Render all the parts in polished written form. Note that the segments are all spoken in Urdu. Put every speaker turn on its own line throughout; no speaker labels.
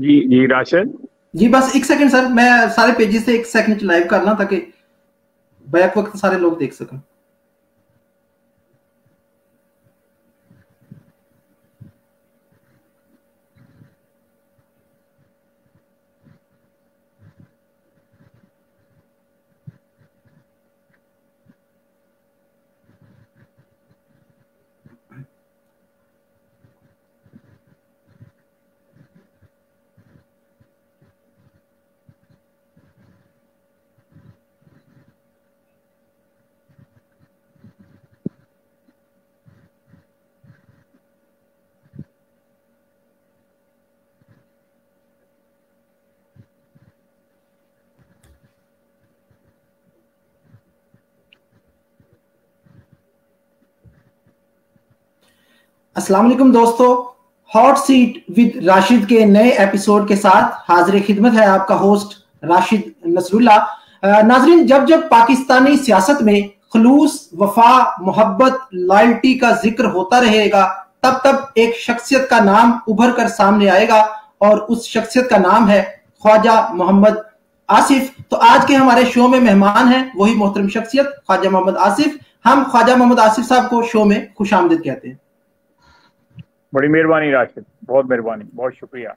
جی جی راشد
جی بس ایک سیکنڈ سر، میں سارے پیجز سے ایک سیکنڈ لائیو کرنا تاکہ بیک وقت سارے لوگ دیکھ سکیں. السلام علیکم دوستو، ہاٹ سیٹ ود راشد کے نئے ایپیسوڈ کے ساتھ حاضر خدمت ہے آپ کا ہوسٹ راشد نصر اللہ. ناظرین، جب جب پاکستانی سیاست میں خلوص، وفا، محبت، لائلٹی کا ذکر ہوتا رہے گا، تب تب ایک شخصیت کا نام ابھر کر سامنے آئے گا، اور اس شخصیت کا نام ہے خواجہ محمد آصف. تو آج کے ہمارے شو میں مہمان ہیں وہی محترم شخصیت خواجہ محمد آصف. ہم خواجہ محمد آصف صاحب کو شو میں خوش آمدید کہتے ہیں.
بڑی مہربانی راشد، بہت مہربانی، بہت شکریہ.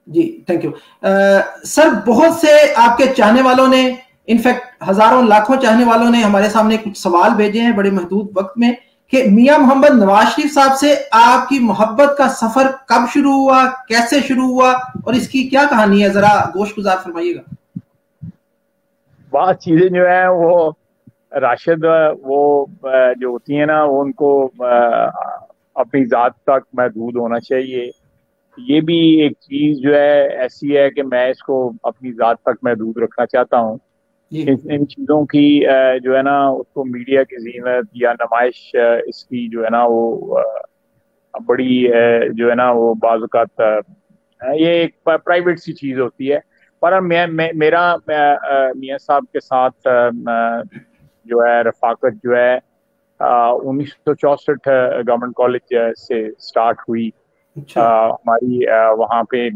جی تھینک یو سر. بہت سے آپ کے چاہنے والوں نے، انفیکٹ ہزاروں لاکھوں چاہنے والوں نے ہمارے سامنے کچھ سوال بھیجے ہیں بڑے محدود وقت میں کہ میاں محمد نواز شریف صاحب سے آپ کی محبت کا سفر کب شروع ہوا، کیسے شروع ہوا، اور اس کی کیا کہانی ہے، ذرا گوشت گزار فرمائیے گا.
بات چیزیں جو ہیں وہ راشد، وہ جو ہوتی ہیں نا، وہ ان کو اپنی ذات تک محدود ہونا چاہیے. یہ بھی ایک چیز جو ہے ایسی ہے کہ میں اس کو اپنی ذات تک محدود رکھنا چاہتا ہوں. ان چیزوں کی جو ہے نا، اس کو میڈیا کی زینت یا نمائش اس کی جو ہے نا وہ بڑی جو ہے نا وہ بعض اوقات یہ ایک پرائیویٹ سی چیز ہوتی ہے. پر میرا میاں صاحب کے ساتھ جو ہے رفاقت جو ہے 1964 گورنمنٹ کالج سے سٹارٹ ہوئی. ہماری وہاں پہ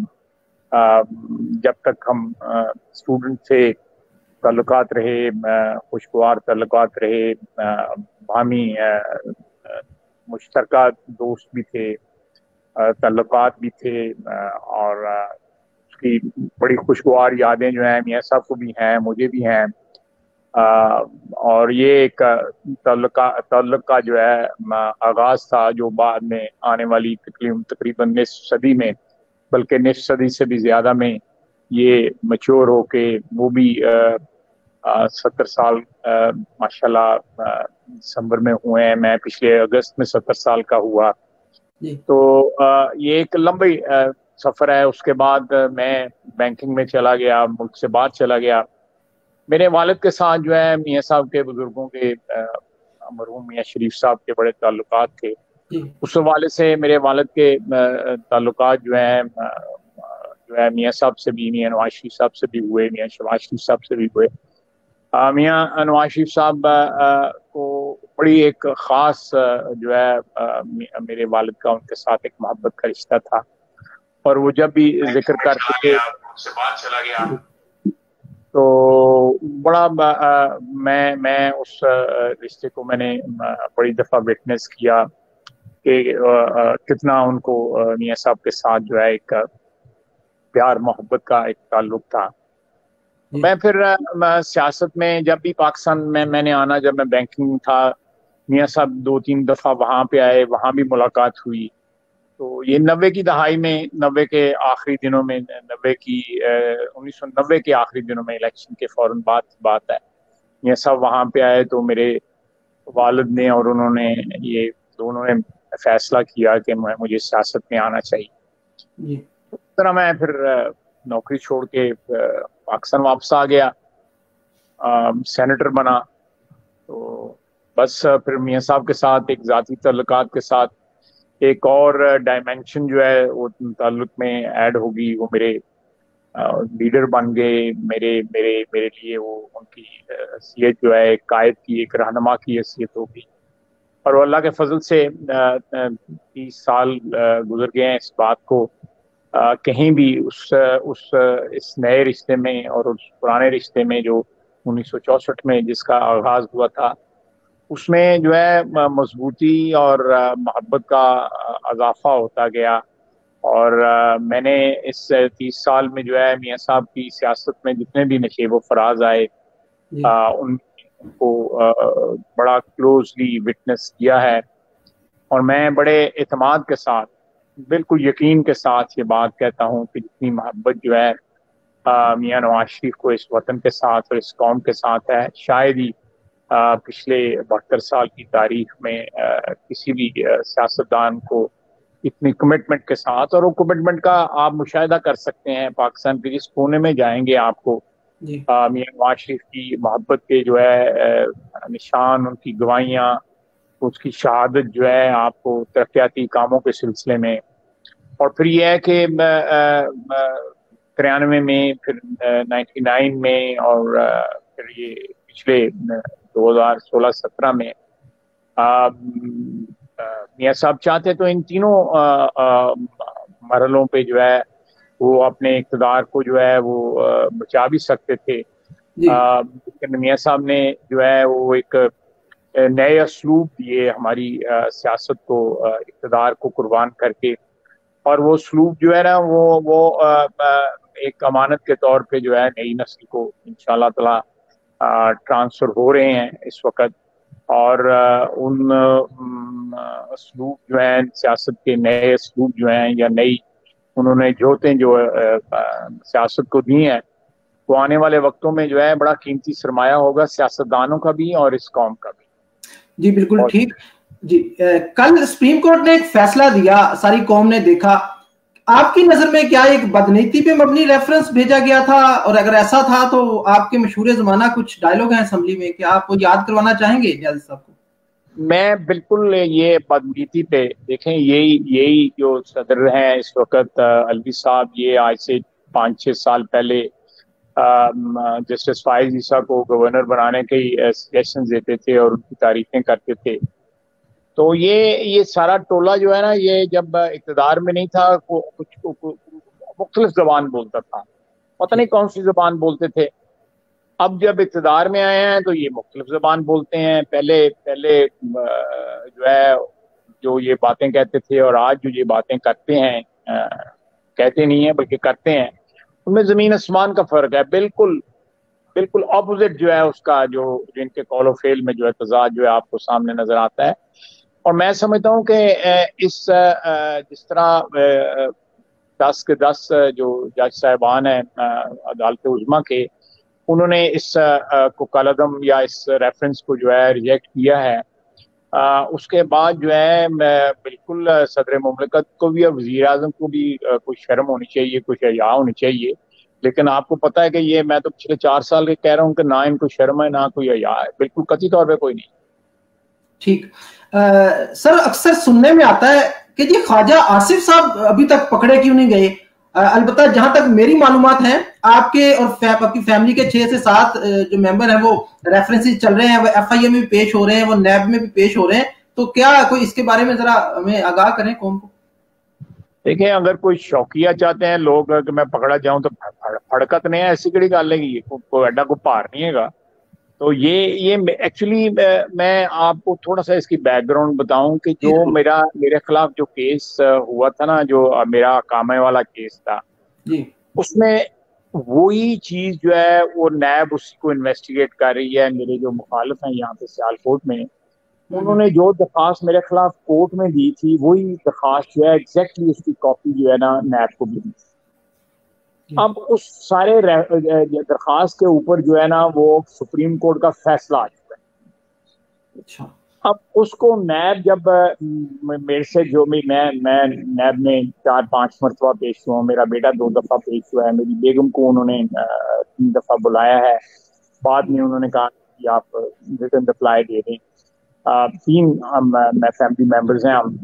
جب تک ہم اسٹوڈنٹ تھے تعلقات رہے، خوشگوار تعلقات رہے، باہمی مشترکہ دوست بھی تھے، تعلقات بھی تھے، اور اس کی بڑی خوشگوار یادیں جو ہیں میاں صاحب کو بھی ہیں، مجھے بھی ہیں. اور یہ ایک تعلق کا جو ہے آغاز تھا، جو بعد میں آنے والی تقریباً نصف صدی میں، بلکہ نصف صدی سے بھی زیادہ میں یہ میچور ہو کے وہ بھی 70 سال ماشاءاللہ دسمبر میں ہوئے ہیں. میں پچھلے اگست میں 70 سال کا ہوا. تو یہ ایک لمبی سفر ہے. اس کے بعد میں بینکنگ میں چلا گیا، ملک سے باہر چلا گیا. میرے والد کے ساتھ جو ہے میاں صاحب کے بزرگوں کے، مرحوم میاں شریف صاحب کے بڑے تعلقات تھے. اس حوالے سے میرے والد کے تعلقات جو ہے میاں صاحب سے بھی، میاں نواز شریف صاحب سے بھی ہوئے، میاں شہباز شریف صاحب سے بھی ہوئے. میاں نواز شریف صاحب کو بڑی ایک خاص جو ہے میرے والد کا ان کے ساتھ ایک محبت کا رشتہ تھا. اور وہ جب بھی ذکر کرتے تھے تو بڑا میں اس رشتے کو میں نے بڑی دفعہ وٹنس کیا کہ کتنا ان کو میاں صاحب کے ساتھ جو ہے ایک پیار محبت کا ایک تعلق تھا. میں پھر سیاست میں جب بھی پاکستان میں نے آنا، جب میں بینکنگ میں تھا، میاں صاحب 2-3 دفعہ وہاں پہ آئے، وہاں بھی ملاقات ہوئی. تو یہ 90 کی دہائی میں، 90 کے آخری دنوں میں، 1990 کے آخری دنوں میں، الیکشن کے فوراً بعد بات ہے. میاں صاحب وہاں پہ آئے تو میرے والد نے اور انہوں نے، یہ دونوں نے فیصلہ کیا کہ مجھے سیاست میں آنا چاہیے. اس طرح میں پھر نوکری چھوڑ کے پاکستان واپس آ گیا، سینیٹر بنا. تو بس پھر میاں صاحب کے ساتھ ایک ذاتی تعلقات کے ساتھ ایک اور ڈائمینشن جو ہے وہ تعلق میں ایڈ ہوگی. وہ میرے لیڈر بن گئے. میرے لیے وہ ان کی حیثیت جو ہے ایک قائد کی، ایک رہنما کی حیثیت ہوگی. اور اللہ کے فضل سے 30 سال گزر گئے ہیں اس بات کو کہیں بھی اس نئے رشتے میں اور اس پرانے رشتے میں جو 1964 میں جس کا آغاز ہوا تھا اس میں جو ہے مضبوطی اور محبت کا اضافہ ہوتا گیا. اور میں نے اس 30 سال میں جو ہے میاں صاحب کی سیاست میں جتنے بھی نشیب و فراز آئے ان کو بڑا کلوزلی وٹنس کیا ہے. اور میں بڑے اعتماد کے ساتھ بالکل یقین کے ساتھ یہ بات کہتا ہوں کہ جتنی محبت جو ہے میاں نواز شریف کو اس وطن کے ساتھ اور اس قوم کے ساتھ ہے شاید ہی پچھلے 72 سال کی تاریخ میں کسی بھی سیاستدان کو اتنی کمٹمنٹ کے ساتھ. اور وہ کمٹمنٹ کا آپ مشاہدہ کر سکتے ہیں پاکستان کے جس کونے میں جائیں گے آپ کو میاں نواز شریف کی محبت کے جو ہے نشان, ان کی گواہیاں, اس کی شہادت جو ہے آپ کو ترقیاتی کاموں کے سلسلے میں. اور پھر یہ ہے کہ 93 میں پھر 99 میں اور پھر یہ پچھلے 2016-17 میں میاں صاحب چاہتے تو ان تینوں مرحلوں پہ جو ہے وہ اپنے اقتدار کو جو ہے وہ بچا بھی سکتے تھے. لیکن میاں صاحب نے جو ہے وہ ایک نئے اسلوب دیے ہماری سیاست کو, اقتدار کو قربان کر کے. اور وہ اسلوب جو ہے نا وہ ایک امانت کے طور پہ جو ہے نئی نسل کو انشاءاللہ تعالی ٹرانسفر ہو رہے ہیں اس وقت. اور ان اسلوب جو ہیں سیاست کے نئے اسلوب جو ہیں یا نئی انہوں نے جوتیں جو سیاست کو دی ہیں وہ آنے والے وقتوں میں جو ہے بڑا قیمتی سرمایہ ہوگا سیاستدانوں کا بھی اور اس قوم کا بھی.
جی بالکل ٹھیک. جی کل سپریم کورٹ نے ایک فیصلہ دیا, ساری قوم نے دیکھا. آپ کی نظر میں کیا ایک بدنیتی پہ مبنی ریفرنس بھیجا گیا تھا, اور اگر ایسا تھا تو آپ کے مشہور زمانہ کچھ ڈائلوگ ہیں اسمبلی میں, کیا آپ کو یاد کروانا چاہیں گے جج صاحب کو؟
میں بالکل یہ بدنیتی پہ دیکھیں, یہی جو صدر ہیں اس وقت الوی صاحب, یہ آج سے 5-6 سال پہلے جسٹس فائز عیسیٰ کو گورنر بنانے کے سجیشن دیتے تھے اور ان کی تعریفیں کرتے تھے. تو یہ سارا ٹولہ جو ہے نا یہ جب اقتدار میں نہیں تھا کچھ مختلف زبان بولتا تھا, پتہ نہیں کون سی زبان بولتے تھے. اب جب اقتدار میں آئے ہیں تو یہ مختلف زبان بولتے ہیں. پہلے جو ہے جو یہ باتیں کہتے تھے اور آج جو یہ باتیں کرتے ہیں, کہتے نہیں ہیں بلکہ کرتے ہیں, ان میں زمین آسمان کا فرق ہے. بالکل اپوزٹ جو ہے اس کا جو جن کے قول و فعل میں جو ہے تضاد جو ہے آپ کو سامنے نظر آتا ہے. اور میں سمجھتا ہوں کہ جس طرح 10 کے 10 جو جج صاحبان ہیں عدالت عظمیٰ کے, انہوں نے اس کو کالعدم یا اس ریفرنس کو جو ہے ریجیکٹ کیا ہے, اس کے بعد جو ہے بالکل صدر مملکت کو بھی اور وزیر اعظم کو بھی کچھ شرم ہونی چاہیے, کچھ حیا ہونی چاہیے. لیکن آپ کو پتہ ہے کہ یہ میں تو پچھلے 4 سال کے کہہ رہا ہوں کہ نہ ان کو شرم ہے نہ کوئی حیا ہے, بالکل قطعی طور پہ کوئی نہیں.
ٹھیک. سر اکثر سننے میں آتا ہے کہ جی خواجہ آصف صاحب ابھی تک پکڑے کیوں نہیں گئے. البتہ جہاں تک میری معلومات ہیں آپ کے اور آپ کی فیملی کے 6 سے 7 جو ممبر ہیں وہ ریفرنسز چل رہے ہیں, وہ ایف آئی اے میں بھی پیش ہو رہے ہیں, وہ نیب میں بھی پیش ہو رہے ہیں. تو کیا کوئی اس کے بارے میں ذرا ہمیں آگاہ کریں قوم کو؟
دیکھیں, اگر کوئی شوقیہ چاہتے ہیں لوگ کہ میں پکڑا جاؤں تو پھڑکت نہیں ہے, ایسی کڑی گل ہے کہ کوئی اڈا کو پار نہیں ہے گا. تو یہ ایکچولی میں آپ کو تھوڑا سا اس کی بیک گراؤنڈ بتاؤں کہ جو میرے خلاف جو کیس ہوا تھا نا, جو میرا کامے والا کیس تھا, اس میں وہی چیز جو ہے وہ نیب اسی کو انویسٹیگیٹ کر رہی ہے. میرے جو مخالف ہیں یہاں پہ سیالکوٹ میں, انہوں نے جو درخواست میرے خلاف کورٹ میں دی تھی وہی درخواست جو ہے ایگزیکٹلی اس کی کاپی جو ہے نا نیب کو بھی دی. اب اس سارے درخواست کے اوپر جو ہے نا وہ سپریم کورٹ کا فیصلہ آ چکا ہے. اب اس کو نیب جب میرے سے جو میں نیب میں 4-5 مرتبہ پیش ہوا ہوں, میرا بیٹا 2 دفعہ پیش ہوا ہے, میری بیگم کو انہوں نے 3 دفعہ بلایا ہے. بعد میں انہوں نے کہا کہ آپ ریٹن رپلائی دے دیں. 3 فیملی ممبرز ہیں ہم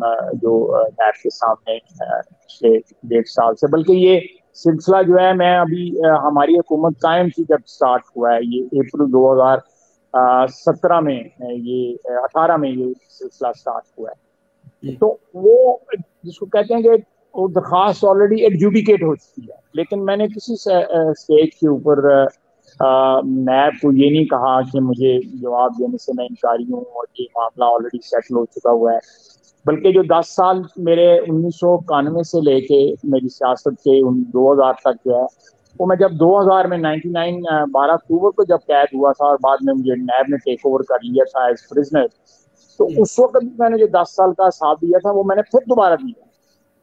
جو نیب کے سامنے پچھلے 1.5 سال سے, بلکہ یہ سلسلہ جو ہے میں ابھی ہماری حکومت قائم تھی جب سٹارٹ ہوا ہے, یہ اپریل 2017 میں, یہ 18 میں یہ سلسلہ سٹارٹ ہوا ہے. تو وہ جس کو کہتے ہیں کہ وہ درخواست آلریڈی ایڈجوڈیکیٹ ہو چکی ہے، لیکن میں نے کسی اسٹیج کے اوپر نیب کو یہ نہیں کہا کہ مجھے جواب دینے سے میں انکاری ہوں اور یہ معاملہ آلریڈی سیٹل ہو چکا ہوا ہے، بلکہ جو 10 سال میرے 1991 سے لے کے میری سیاست کے 2000 تک جو ہے وہ میں جب 2000 میں 12 اکتوبر کو جب قید ہوا تھا اور بعد میں مجھے نیب نے ٹیک اوور کر لیا تھا ایز پرزنر، تو اس وقت میں نے جو 10 سال کا حساب دیا تھا وہ میں نے پھر دوبارہ دیا،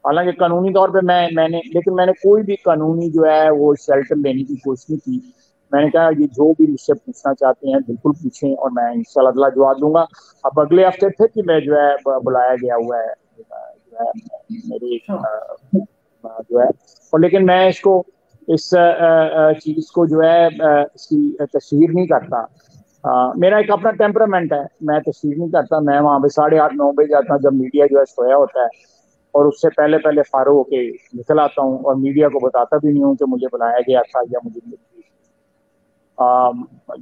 حالانکہ قانونی طور پہ میں نے کوئی بھی قانونی جو ہے وہ شیلٹر لینے کی کوشش نہیں کی۔ میں نے کہا یہ جو بھی مجھ سے پوچھنا چاہتے ہیں بالکل پوچھیں اور میں انشاءاللہ تعالیٰ جواب دوں گا۔ اب اگلے ہفتے پھر کہ میں جو ہے بلایا گیا ہوا ہے میری جو ہے، اور لیکن میں اس چیز کو جو ہے اس کی تشہیر نہیں کرتا، میرا ایک اپنا ٹیمپرامنٹ ہے، میں تشہیر نہیں کرتا، میں وہاں پہ 8:30 9 بجے جاتا ہوں جب میڈیا جو ہے سویا ہوتا ہے، اور اس سے پہلے فارغ ہو کے نکل آتا ہوں اور میڈیا کو بتاتا بھی نہیں ہوں کہ مجھے بلایا گیا تھا یا مجھے مل گئی۔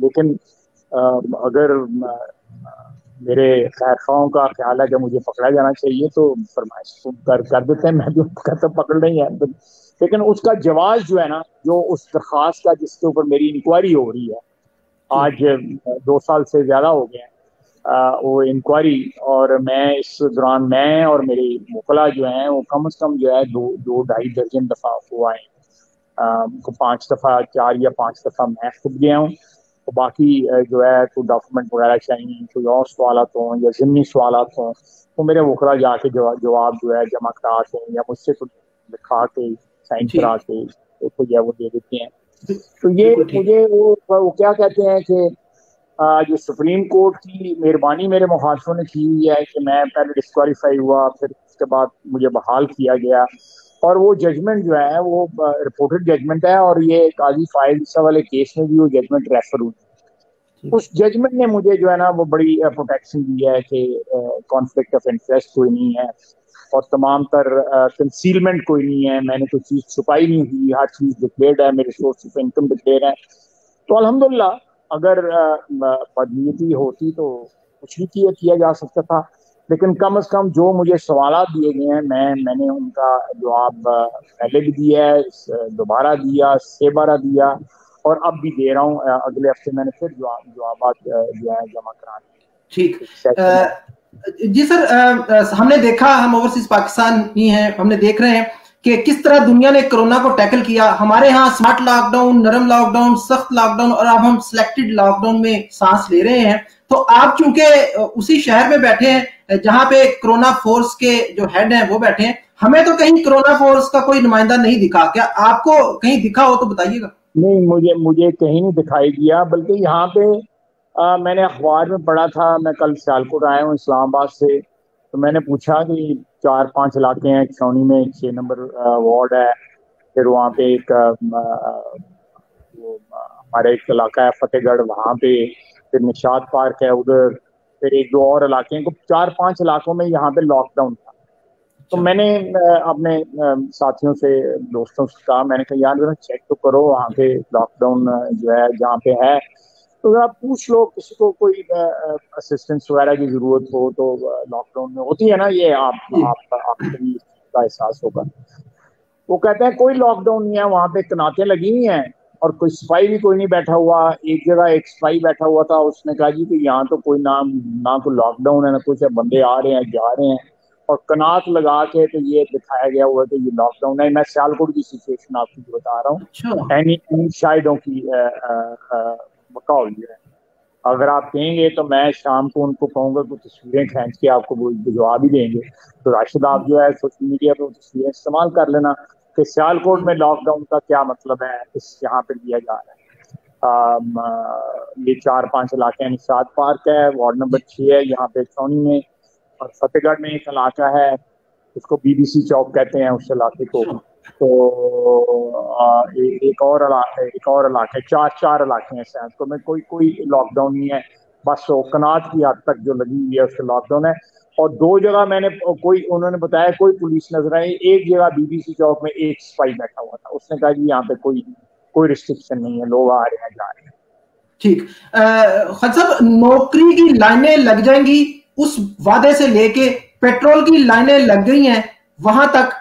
لیکن اگر میرے خیر خواہوں کا خیال ہے کہ مجھے پکڑا جانا چاہیے تو فرمائش کر دیتے ہیں، میں بھی کہتا پکڑ نہیں ہے، لیکن اس کا جواز جو ہے نا، جو اس درخواست کا جس کے اوپر میری انکوائری ہو رہی ہے، آج 2 سال سے زیادہ ہو گئے ہیں وہ انکوائری، اور میں اس دوران میں اور میری وکلا جو ہیں وہ کم از کم جو ہے 2-2.5 درجن دفعہ ہوا ہے، 5 دفعہ 4 یا 5 دفعہ میں خود گیا ہوں، تو باقی جو ہے کوئی ڈاکومنٹ وغیرہ چاہیے، کوئی اور سوالات ہوں یا ضمنی سوالات ہوں تو میرے وکلا جا کے جواب جو ہے جمع کرا کے یا مجھ سے کچھ لکھا کے سائن کرا کے تو جو ہے وہ دے دیتے ہیں۔ تو یہ مجھے وہ کیا کہتے ہیں کہ جو سپریم کورٹ کی مہربانی میرے مخالفوں نے کی ہوئی ہے کہ میں پہلے ڈسکوالیفائی ہوا، پھر اس کے بعد مجھے بحال کیا گیا، اور وہ ججمنٹ جو ہے وہ رپورٹڈ ججمنٹ ہے، اور یہ قاضی فائز والے کیس میں بھی وہ ججمنٹ ریفر ہوئی، اس ججمنٹ نے مجھے جو ہے نا وہ بڑی پروٹیکشن دی ہے کہ کانفلکٹ آف انٹرسٹ کوئی نہیں ہے اور تمام تر کنسیلمنٹ کوئی نہیں ہے، میں نے کوئی چیز چھپائی نہیں ہوئی، ہر چیز ڈکلیئرڈ ہے، میرے سورس آف انکم ڈکلیئر ہے۔ تو الحمدللہ اگر بدنیتی ہوتی تو کچھ بھی کیا جا سکتا تھا، لیکن کم از کم جو مجھے سوالات دیے گئے ہیں میں نے ان کا جواب پہلے بھی دیا ہے، دوبارہ دیا، 6 بار دیا، اور اب بھی دے رہا ہوں، اگلے ہفتے میں نے پھر جوابات جو ہے جمع کرانے۔
ٹھیک جی سر، ہم نے دیکھا، ہم اوورسیز پاکستانی ہیں، ہم نے دیکھ رہے ہیں کہ کس طرح دنیا نے کرونا کو ٹیکل کیا۔ ہمارے ہاں سمارٹ لاک ڈاؤن، نرم لاک ڈاؤن، سخت لاک ڈاؤن، اور اب ہم سلیکٹڈ لاک ڈاؤن میں سانس لے رہے ہیں۔ تو آپ چونکہ اسی شہر میں بیٹھے ہیں جہاں پہ کرونا فورس کے جو ہیڈ ہیں وہ بیٹھے ہیں، ہمیں تو کہیں کرونا فورس کا کوئی نمائندہ نہیں دکھا، کیا آپ کو کہیں دکھا ہو تو بتائیے گا؟
نہیں، مجھے کہیں نہیں دکھائی دیا، بلکہ یہاں پہ میں نے اخبار میں پڑھا تھا، میں کل سیالکوٹ آیا ہوں اسلام آباد سے، تو میں نے پوچھا کہ 4-5 علاقے ہیں، چھاؤنی میں 6 نمبر وارڈ ہے، پھر وہاں پہ ایک ہمارا ایک علاقہ ہے فتح گڑھ، وہاں پہ پھر نشاط پارک ہے ادھر، پھر 1-2 اور علاقے ہیں، 4-5 علاقوں میں یہاں پہ لاک ڈاؤن تھا۔ تو میں نے اپنے ساتھیوں سے، دوستوں سے کہا، میں نے کہا یار ذرا چیک تو کرو وہاں پہ لاک ڈاؤن جو ہے جہاں پہ ہے، تو ذرا پوچھ لو کسی کو کوئی اسسٹنس وغیرہ کی ضرورت ہو تو لاک ڈاؤن میں ہوتی ہے نا، یہ آپ کو بھی کا احساس ہوگا۔ وہ کہتے ہیں کوئی لاک ڈاؤن نہیں ہے، وہاں پہ کناتیں لگی ہوئی ہیں اور کوئی سپاہی بھی کوئی نہیں بیٹھا ہوا۔ ایک جگہ ایک سپاہی بیٹھا ہوا تھا، اس نے کہا جی کہ یہاں تو کوئی نہ کوئی لاک ڈاؤن ہے نہ کچھ ہے، بندے آ رہے ہیں جا رہے ہیں، اور کنات لگا کے تو یہ دکھایا گیا ہوا کہ یہ لاک ڈاؤن ہے۔ میں سیالکوٹ کی سچویشن آپ کو بتا رہا ہوں، شاہدوں کی بقا ہوئی ہے۔ اگر آپ کہیں گے تو میں شام کو ان کو کہوں گا کہ تصویریں کھینچ کے آپ کو جواب ہی دیں گے، تو راشد آپ جو ہے سوشل میڈیا پہ تصویریں استعمال کر لینا کہ سیالکوٹ میں لاک ڈاؤن کا کیا مطلب ہے اس یہاں پہ دیا جا رہا ہے۔ یہ 4-5 علاقے ہیں، نشاط پارک ہے، وارڈ نمبر 6 ہے یہاں پہ چھاؤنی میں، اور فتح گڑھ میں ایک علاقہ ہے، اس کو BBC چوک کہتے ہیں اس علاقے کو، تو ایک اور علاقہ، 4 علاقے ہیں سیالکوٹ میں، کوئی لاک ڈاؤن نہیں ہے، بس وہ کنات کی حد تک جو لگی ہوئی ہے اس سے لاک ڈاؤن ہے۔ اور 2 جگہ میں نے انہوں نے بتایا کوئی پولیس نظر آئی، ایک جگہ BBC چوک میں ایک سپاہی بیٹھا ہوا تھا، اس نے کہا جی یہاں پہ کوئی ریسٹرکشن نہیں ہے، لوگ آ رہے ہیں جا رہے ہیں۔
ٹھیک، خالد صاحب، نوکری کی لائنیں لگ جائیں گی اس وعدے سے لے کے پیٹرول کی لائنیں لگ گئی ہیں، وہاں تک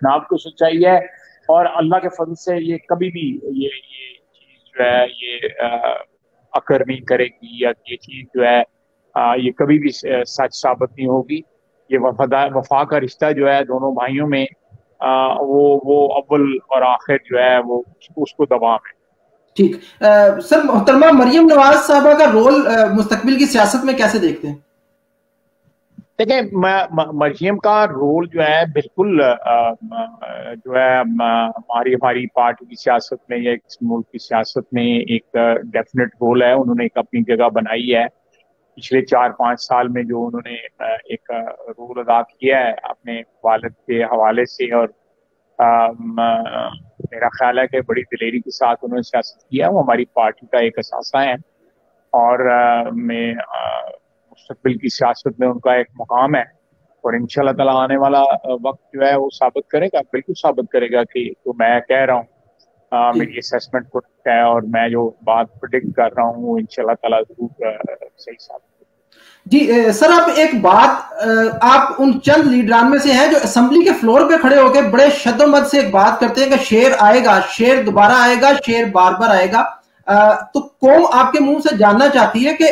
جناب کو سچائی ہے، اور اللہ کے فضل سے یہ کبھی بھی یہ چیز جو ہے یہ اکر نہیں کرے گی، یا یہ چیز جو ہے یہ کبھی بھی سچ ثابت نہیں ہوگی. یہ وفا کا رشتہ جو ہے دونوں بھائیوں میں وہ اول اور آخر جو ہے وہ اس کو دوام ہے.
ٹھیک سر، محترمہ مریم نواز صاحبہ کا رول مستقبل کی سیاست میں کیسے دیکھتے ہیں؟
دیکھیں مریم کا رول جو ہے بالکل جو ہے ہماری پارٹی کی سیاست میں یا اس ملک کی سیاست میں ایک ڈیفینیٹ رول ہے. انہوں نے ایک اپنی جگہ بنائی ہے. پچھلے 4-5 سال میں جو انہوں نے ایک رول ادا کیا ہے اپنے والد کے حوالے سے، اور میرا خیال ہے کہ بڑی دلیری کے ساتھ انہوں نے سیاست کیا، وہ ہماری پارٹی کا ایک اثاثہ ہے، اور میں مستقبل کی سیاست میں ان کا ایک مقام ہے. اور انشاءاللہ تعالیٰ آنے والا وقت جو ہے وہ ثابت کرے گا، بالکل ثابت کرے گا کہ جو میں کہہ رہا ہوں میری اسیسمنٹ پروڈکٹ ہے، اور میں جو بات پریڈکٹ کر رہا ہوں وہ انشاءاللہ تعالیٰ ضرور صحیح ثابت.
جی سر، آپ ایک بات، آپ ان چند لیڈران میں سے ہیں جو اسمبلی کے فلور پہ کھڑے ہو کے بڑے شد و مد سے ایک بات کرتے ہیں کہ شیر آئے گا، شیر دوبارہ آئے گا، شیر بار بار آئے گا. تو قوم آپ کے منہ سے جاننا چاہتی ہے کہ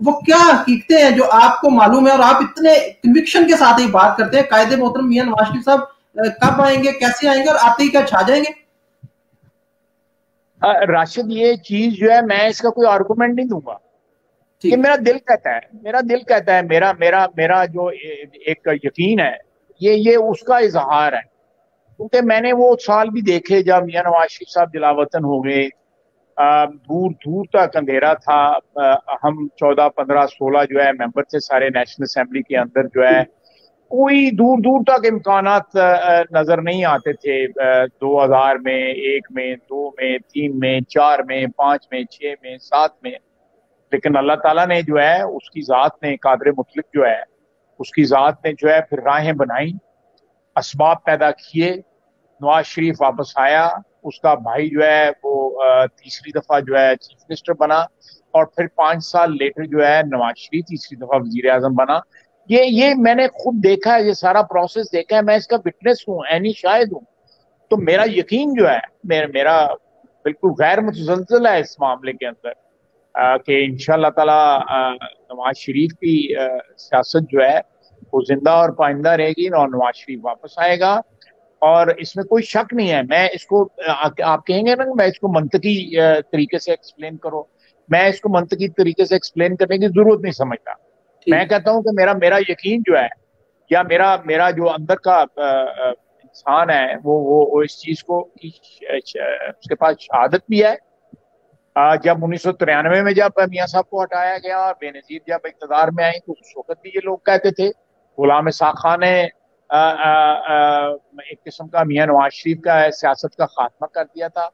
وہ کیا حقیقتیں ہیں جو آپ کو معلوم ہے اور آپ اتنے کنوکشن کے ساتھ ہی بات کرتے ہیں. قائد محترم میاں نواز شریف صاحب کب آئیں گے، کیسے آئیں گے، اور آتے ہی کیا چھا جائیں گے؟
راشد، یہ چیز جو ہے میں اس کا کوئی آرگومنٹ نہیں دوں گا. یہ میرا دل کہتا ہے، میرا جو ایک یقین ہے یہ اس کا اظہار ہے. کیونکہ میں نے وہ سال بھی دیکھے جب میاں نواز شریف صاحب جلا وطن ہو گئے، دور دور تک اندھیرا تھا. ہم 14 15 16 جو ہے ممبر تھے سارے نیشنل اسمبلی کے اندر، جو ہے کوئی دور دور تک امکانات نظر نہیں آتے تھے. 2000 میں، 1 میں، 2 میں، 3 میں، 4 میں، 5 میں، 6 میں، 7 میں. لیکن اللہ تعالیٰ نے جو ہے اس کی ذات نے، قادر مطلق جو ہے اس کی ذات نے جو ہے پھر راہیں بنائیں، اسباب پیدا کیے. نواز شریف واپس آیا، اس کا بھائی جو ہے وہ تیسری دفعہ جو ہے چیف منسٹر بنا، اور پھر 5 سال لیٹر جو ہے نواز شریف تیسری دفعہ وزیر اعظم بنا. یہ میں نے خود دیکھا ہے، یہ سارا پروسیس دیکھا ہے، میں اس کا وٹنس ہوں، عینی شاہد ہوں. تو میرا یقین جو ہے میرا بالکل غیر متزلزل ہے اس معاملے کے اندر کہ انشاءاللہ تعالی نواز شریف کی سیاست جو ہے وہ زندہ اور پائندہ رہے گی، اور نواز شریف واپس آئے گا. اور اس میں کوئی شک نہیں ہے. میں اس کو، آپ کہیں گے نا کہ میں اس کو منطقی طریقے سے ایکسپلین کرو، میں اس کو منطقی طریقے سے ایکسپلین کرنے کی ضرورت نہیں سمجھتا. میں کہتا ہوں کہ میرا یقین جو ہے، یا میرا جو اندر کا انسان ہے وہ اس چیز کو اس کے پاس شہادت بھی ہے. جب 1993 میں جب میاں صاحب کو ہٹایا گیا اور بے نظیر جب اقتدار میں آئیں تو اس وقت بھی یہ لوگ کہتے تھے. غلام اسحاق خان نے ایک قسم کا میاں نواز شریف کا سیاست کا خاتمہ کر دیا تھا،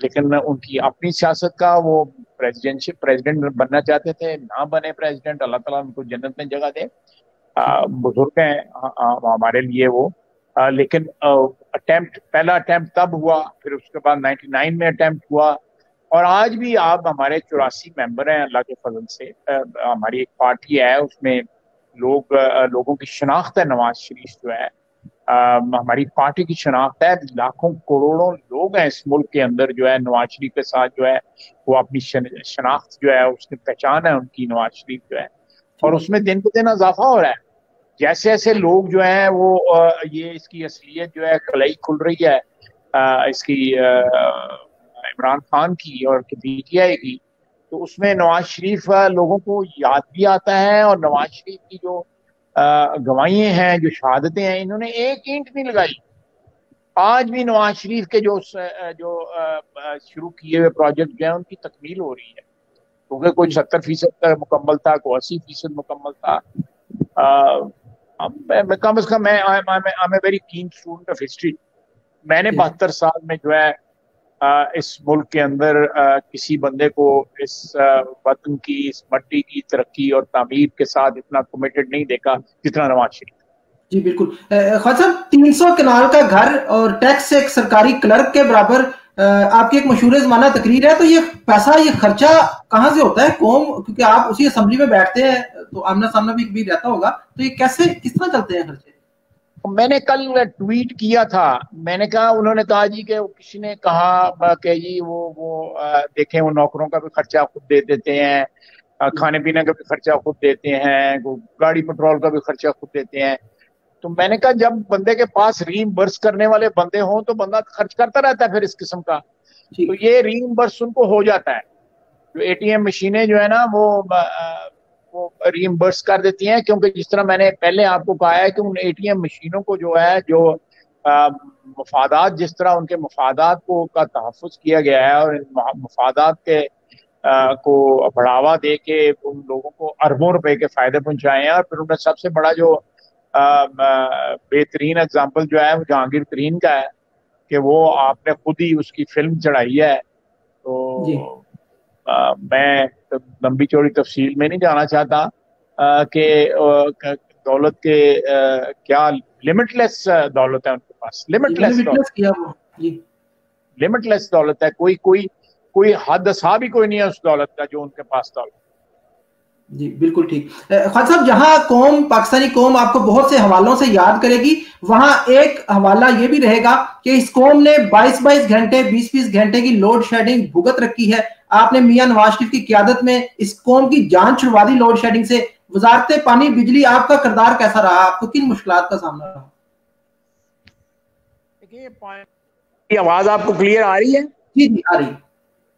لیکن ان کی اپنی سیاست کا، وہ پریزیڈنٹ بننا چاہتے تھے، نہ بنے پریزیڈنٹ. اللہ تعالیٰ ان کو جنت میں جگہ دے. بزرگ ہیں ہمارے لیے وہ. لیکن پہلا اٹیمپٹ تب ہوا، پھر اس کے بعد 99 میں اٹیمپٹ ہوا، اور آج بھی آپ ہمارے 84 ممبر ہیں اللہ کے فضل سے. ہماری ایک پارٹی ہے، اس میں لوگوں کی شناخت ہے. نواز شریف جو ہے ہماری پارٹی کی شناخت ہے. لاکھوں کروڑوں لوگ ہیں اس ملک کے اندر جو ہے نواز شریف کے ساتھ جو ہے وہ اپنی شناخت جو ہے اس کی پہچان ہے ان کی. نواز شریف جو ہے، اور اس میں دن پہ دن اضافہ ہو رہا ہے. جیسے ایسے لوگ جو ہیں وہ یہ اس کی اصلیت جو ہے کلائی کھل رہی ہے اس کی عمران خان کی اور پی ٹی آئی کی، تو اس میں نواز شریف لوگوں کو یاد بھی آتا ہے. اور نواز شریف کی جو گواہیاں ہیں، جو شہادتیں ہیں، انہوں نے ایک اینٹ نہیں لگائی. آج بھی نواز شریف کے جو شروع کیے ہوئے پروجیکٹ جو ہیں ان کی تکمیل ہو رہی ہے، کیونکہ کوئی 70% مکمل تھا، کوئی 80% مکمل تھا. کم از کم I'm a very keen student of history. میں نے 72 سال میں جو ہے اس ملک کے اندر کسی بندے کو اس وطن کی، اس مٹی کی ترقی اور تعمیر کے ساتھ اتنا کمیٹڈ نہیں دیکھا جتنا نواز شریف.
جی بالکل. خواجہ صاحب، 300 کنال کا گھر اور ٹیکس ایک سرکاری کلرک کے برابر آپ کی ایک مشہور زمانہ تقریر ہے. تو یہ پیسہ، یہ خرچہ کہاں سے ہوتا ہے قوم، کیونکہ آپ اسی اسمبلی میں بیٹھتے ہیں تو آمنا سامنا بھی کبھی رہتا ہوگا، تو یہ کس طرح چلتے ہیں خرچے؟
میں نے کل ٹویٹ کیا تھا، میں نے کہا، انہوں نے کہا جی کہ کسی نے کہا کہ جی وہ دیکھیں وہ نوکروں کا بھی خرچہ خود دے دیتے ہیں، کھانے پینے کا بھی خرچہ خود دیتے ہیں، گاڑی پٹرول کا بھی خرچہ خود دیتے ہیں. تو میں نے کہا جب بندے کے پاس ریمبرس کرنے والے بندے ہوں تو بندہ خرچ کرتا رہتا ہے پھر اس قسم کا. تو یہ ریمبرس ان کو ہو جاتا ہے. جو اے ٹی ایم مشینیں جو ہے نا وہ ریمبرس کر دیتی ہیں، کیونکہ جس طرح میں نے پہلے آپ کو کہا ہے کہ ان اے ٹی ایم مشینوں کو جو ہے جو مفادات، جس طرح ان کے مفادات کو کا تحفظ کیا گیا ہے اور مفادات کے کو بڑھاوا دے کے ان لوگوں کو اربوں روپے کے فائدے پہنچائے ہیں. اور پھر ان میں سب سے بڑا جو بہترین اگزامپل جو ہے وہ جہانگیر ترین کا ہے کہ وہ آپ نے خود ہی اس کی فلم چڑھائی ہے. تو میں لمبی چوڑی تفصیل میں نہیں جانا چاہتا کہ دولت کے کیا لمٹ لیس دولت ہے ان کے پاس، لمٹ لیس دولت ہے. کوئی حد حساب ہی کوئی نہیں ہے اس دولت کا جو ان کے پاس دولت.
جی بالکل ٹھیک. خالد صاحب، جہاں پاکستانی قوم آپ کو بہت سے حوالوں سے یاد کرے گی، وہاں ایک حوالہ یہ بھی رہے گا کہ اس قوم نے 22 گھنٹے 20 گھنٹے کی لوڈ شیڈنگ بھگت رکھی ہے. آپ نے میاں نواز شریف کی قیادت میں اس قوم کی جان چھڑوا دی لوڈ شیڈنگ سے. وزارت پانی بجلی، آپ کا کردار کیسا رہا؟ آپ کو کن مشکلات کا سامنا رہا؟
دیکھیے، آواز آپ کو کلیئر آ رہی ہے؟
جی جی آ رہی ہے،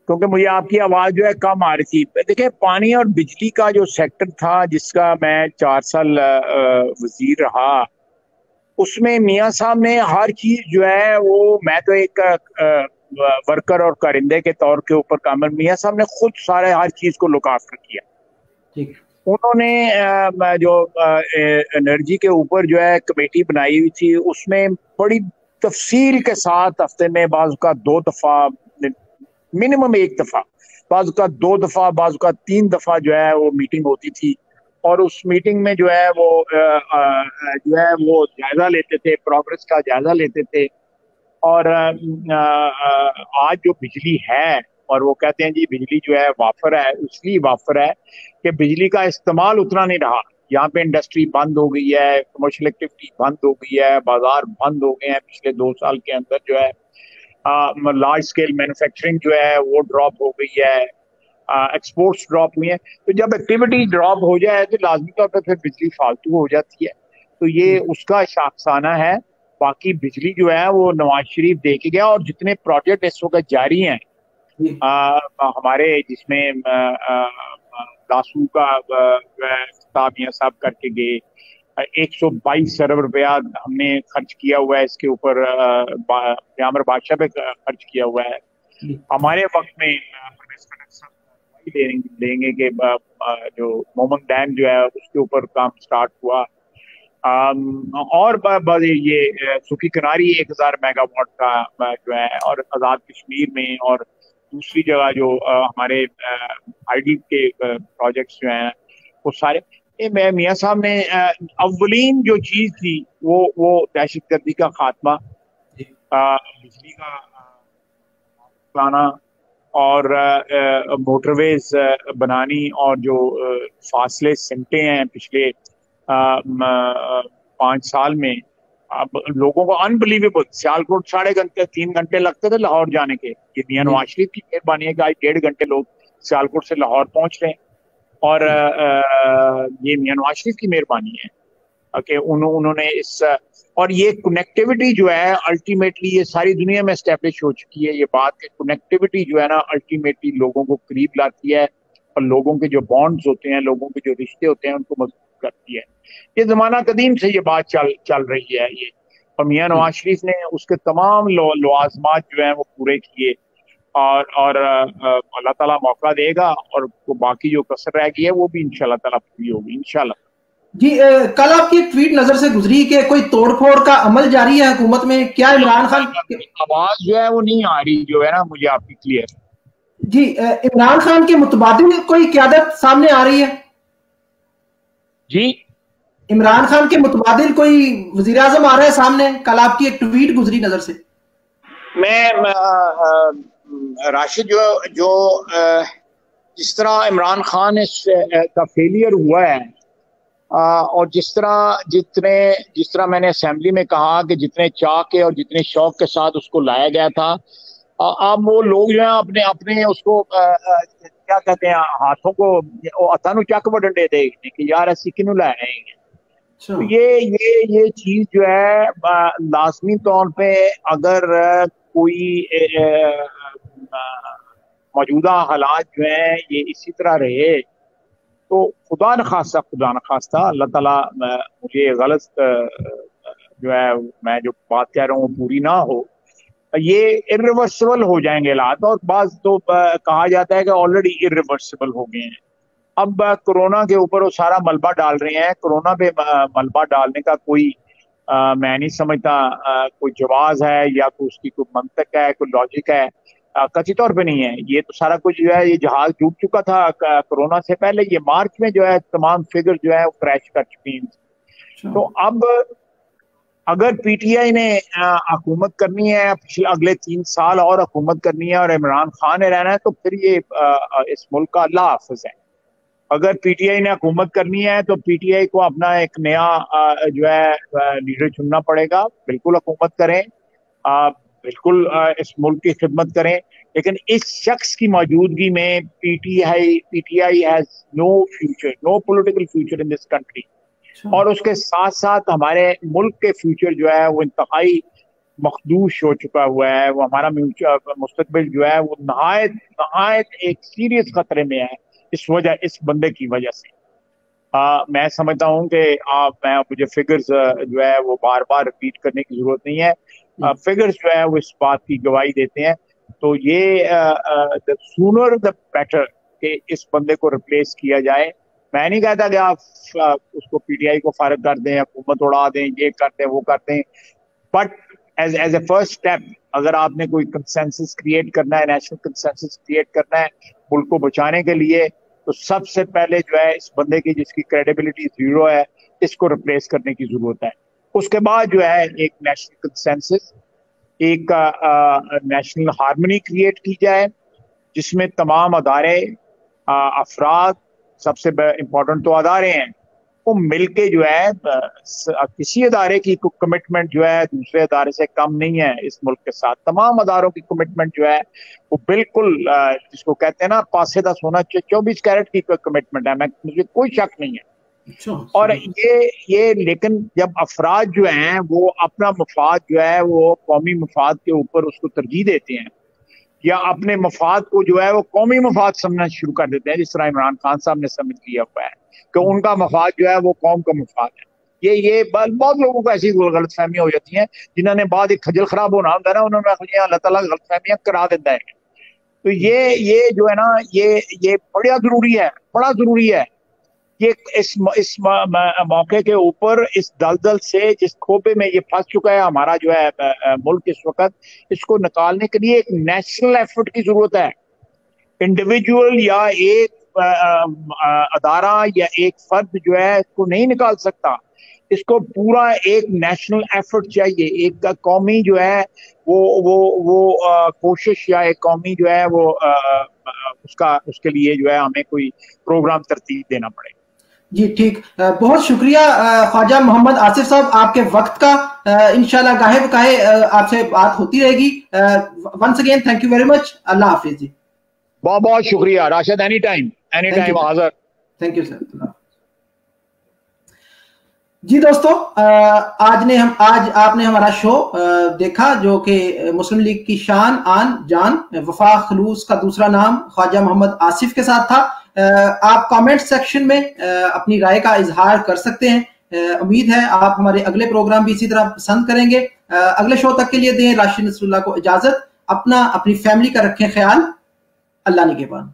کیونکہ مجھے آپ کی آواز جو ہے کم آ رہی تھی. دیکھیں، پانی اور بجلی کا جو سیکٹر تھا جس کا میں 4 سال وزیر رہا، اس میں میاں صاحب نے ہر چیز جو ہے وہ، میں تو ایک ورکر اور کارندے کے طور کے اوپر کام، میاں صاحب نے خود سارے ہر چیز کو لک آفٹر کیا. انہوں نے جو انرجی کے اوپر جو ہے کمیٹی بنائی ہوئی تھی، اس میں بڑی تفصیل کے ساتھ ہفتے میں بعض کا 2 دفعہ، منیمم 1 دفعہ، بعض کا 2 دفعہ، بعض کا 3 دفعہ جو ہے وہ میٹنگ ہوتی تھی. اور اس میٹنگ میں جو ہے وہ جائزہ لیتے تھے، پروگرس کا جائزہ لیتے تھے. اور آج جو بجلی ہے، اور وہ کہتے ہیں جی بجلی جو ہے وافر ہے، اس لیے وافر ہے کہ بجلی کا استعمال اتنا نہیں رہا. یہاں پہ انڈسٹری بند ہو گئی ہے، کمرشل ایکٹیویٹی بند ہو گئی ہے، بازار بند ہو گئے ہیں پچھلے 2 سال کے اندر. جو ہے لارج اسکیل مینوفیکچرنگ جو ہے وہ ڈراپ ہو گئی ہے، ایکسپورٹس ڈراپ ہوئی ہیں. تو جب ایکٹیویٹی ڈراپ ہو جائے تو لازمی طور پہ پھر بجلی فالتو ہو جاتی ہے. تو یہ اس کا شاخسانہ ہے. باقی بجلی جو ہے وہ نواز شریف دے کے گیا، اور جتنے پروجیکٹ اس وقت جاری ہیں ہمارے، جس میں لاسو کا میاں صاحب کر کے گئے، 122 ارب روپیہ ہم نے خرچ کیا ہوا ہے اس کے اوپر، پیامبر بادشاہ پہ خرچ کیا ہوا ہے. ہمارے وقت میں دیں گے کہ جو مومن ڈیم جو ہے اس کے اوپر کام سٹارٹ ہوا. اور یہ سکی کناری 1000 میگا واٹ کا جو ہے، اور آزاد کشمیر میں، اور دوسری جگہ جو ہمارے آئی ڈی کے پروجیکٹس جو ہیں وہ سارے. میاں صاحب نے اولین جو چیز تھی وہ دہشت گردی کا خاتمہ، بجلی کا لانا، اور موٹر ویز بنانی، اور جو فاصلے سمٹے ہیں پچھلے 5 سال میں. اب لوگوں کو انبلیویبل، سیالکوٹ 3.5 گھنٹے لگتے تھے لاہور جانے کے. یہ میاں نواز شریف کی مہربانی ہے کہ آج 1.5 گھنٹے لوگ سیالکوٹ سے لاہور پہنچ رہے ہیں. اور یہ میاں نواز شریف کی مہربانی ہے کہ انہوں نے اس، اور یہ کنیکٹیوٹی جو ہے الٹیمیٹلی یہ ساری دنیا میں اسٹیبلش ہو چکی ہے. یہ بات کہ کنیکٹیوٹی جو ہے نا الٹیمیٹلی لوگوں کو قریب لاتی ہے، اور لوگوں کے جو بانڈز ہوتے ہیں، لوگوں کے جو رشتے ہوتے ہیں، ان کو مضبوط کرتی ہے. یہ زمانہ قدیم سے یہ بات چل رہی ہے یہ. اور میاں نواز شریف نے اس کے تمام لوازمات جو ہیں وہ پورے کیے. اور اللہ تعالیٰ موقع دے گا، اور باقی جو کسر رہ گئی ہے وہ بھی انشاءاللہ تعالیٰ پوری ہوگی انشاءاللہ.
جی کل آپ کی ایک ٹویٹ نظر سے گزری کہ کوئی توڑ پھوڑ کا عمل جاری ہے حکومت میں، کیا عمران خان؟
آواز جو ہے وہ نہیں آ رہی جو ہے نا مجھے آپ کی کلیئر.
جی عمران خان کے متبادل کوئی قیادت سامنے آ رہی ہے؟
جی
عمران خان کے متبادل کوئی وزیر اعظم آ رہا ہے سامنے؟ کل آپ کی ایک ٹویٹ گزری نظر سے.
میں راشد جو جس طرح عمران خان کا فیلئر ہوا ہے، اور جس طرح میں نے اسمبلی میں کہا کہ جتنے چاہ کے اور جتنے شوق کے ساتھ اس کو لایا گیا تھا، اب وہ لوگ جو ہیں اپنے اس کو کیا کہتے ہیں، ہاتھوں کو اتانو چک بٹن دے دے کہ یار ایسی کنوں لائے ہیں. تو یہ چیز جو ہے لازمی طور پہ اگر کوئی موجودہ حالات جو ہیں یہ اسی طرح رہے تو خدا نخواستہ اللہ تعالیٰ مجھے غلط جو ہے میں جو بات کہہ رہا ہوں پوری نہ ہو، یہ irreversible ہو جائیں گے حالات. اور بعض تو کہا جاتا ہے کہ آلریڈی irreversible ہو گئے ہیں. اب کرونا کے اوپر وہ سارا ملبہ ڈال رہے ہیں. کرونا پہ ملبہ ڈالنے کا کوئی میں نہیں سمجھتا کوئی جواز ہے یا کوئی اس کی کوئی منطق ہے، کوئی لاجک ہے، قطعی طور پہ نہیں ہے. یہ تو سارا کچھ جو ہے یہ جہاز ڈوب چکا تھا کرونا سے پہلے. یہ مارچ میں جو ہے تمام فگر جو ہے وہ کریش کر چکی ہیں. تو اب اگر پی ٹی آئی نے حکومت کرنی ہے، اگلے 3 سال اور حکومت کرنی ہے اور عمران خان نے رہنا ہے، تو پھر یہ اس ملک کا اللہ حافظ ہے. اگر پی ٹی آئی نے حکومت کرنی ہے تو پی ٹی آئی کو اپنا ایک نیا جو ہے لیڈر چننا پڑے گا. بالکل حکومت کریں، بالکل اس ملک کی خدمت کریں، لیکن اس شخص کی موجودگی میں PTI has no future, no political future in this country. اور اس کے ساتھ ساتھ ہمارے ملک کے فیوچر جو ہے وہ انتہائی مخدوش ہو چکا ہوا ہے. وہ ہمارا مستقبل جو ہے وہ نہایت ایک سیریس خطرے میں ہے اس بندے کی وجہ سے. میں سمجھتا ہوں کہ مجھے فگرز جو ہے وہ بار بار ریپیٹ کرنے کی ضرورت نہیں ہے. فگرز جو ہے وہ اس بات کی گواہی دیتے ہیں. تو یہ سونر دا بیٹر کہ اس بندے کو ریپلیس کیا جائے. میں نہیں کہتا کہ آپ اس کو پی ٹی آئی کو فارغ کر دیں، حکومت اڑا دیں، یہ کر دیں وہ کر دیں، but as a first step اگر آپ نے کوئی کنسنسس کریٹ کرنا ہے، نیشنل کنسنسس کریٹ کرنا ہے ملک کو بچانے کے لیے، تو سب سے پہلے جو ہے اس بندے کی جس کی کریڈیبلٹی زیرو ہے اس کو ریپلیس کرنے کی ضرورت ہے. اس کے بعد جو ہے ایک نیشنل کنسنسس، ایک نیشنل ہارمنی کریٹ کی جائے جس میں تمام ادارے، افراد، سب سے امپورٹنٹ تو ادارے ہیں، وہ مل کے جو ہے کسی ادارے کی کمٹمنٹ جو ہے دوسرے ادارے سے کم نہیں ہے اس ملک کے ساتھ. تمام اداروں کی کمٹمنٹ جو ہے وہ بالکل جس کو کہتے ہیں نا پاسدہ سونا 24 کیرٹ کی کمٹمنٹ ہے، مجھے کوئی شک نہیں ہے. اور یہ لیکن جب افراد جو ہیں وہ اپنا مفاد جو ہے وہ قومی مفاد کے اوپر اس کو ترجیح دیتے ہیں یا اپنے مفاد کو جو ہے وہ قومی مفاد سمجھنا شروع کر دیتے ہیں، جس طرح عمران خان صاحب نے سمجھ لیا ہوا ہے کہ ان کا مفاد جو ہے وہ قوم کا مفاد ہے. یہ بہت لوگوں کو ایسی غلط فہمیاں ہو جاتی ہیں جنہوں نے بعد ایک خجل خراب ہونا ہوتا ہے نا، انہوں نے اللہ تعالیٰ غلط فہمیاں کرا دیتا ہے. تو یہ جو ہے نا یہ بڑا ضروری ہے کہ اس موقع کے اوپر اس دلدل سے جس کھوپے میں یہ پھنس چکا ہے ہمارا جو ہے ملک اس وقت، اس کو نکالنے کے لیے ایک نیشنل ایفرٹ کی ضرورت ہے. انڈیویجول یا ایک ادارہ یا ایک فرد جو ہے اس کو نہیں نکال سکتا. اس کو پورا ایک نیشنل ایفرٹ چاہیے، ایک قومی جو ہے وہ کوشش یا ایک قومی جو ہے وہ اس کے لیے جو ہے ہمیں کوئی پروگرام ترتیب دینا پڑے.
جی ٹھیک، بہت شکریہ خواجہ محمد آصف صاحب آپ کے وقت کا. انشاءاللہ گاہے بگاہے آپ سے بات ہوتی رہے گی. Once again thank you very much. اللہ حافظ. جی
بہت شکریہ راشد. اینی ٹائم حاضر.
Thank you sir. جی دوستو، آج آپ نے ہمارا شو دیکھا جو کہ مسلم لیگ کی شان آن جان وفا خلوص کا دوسرا نام خواجہ محمد آصف کے ساتھ تھا. آپ کامنٹ سیکشن میں اپنی رائے کا اظہار کر سکتے ہیں. امید ہے آپ ہمارے اگلے پروگرام بھی اسی طرح پسند کریں گے. اگلے شو تک کے لیے دیں راشد نصر اللہ کو اجازت. اپنی فیملی کا رکھیں خیال. اللہ نگہبان.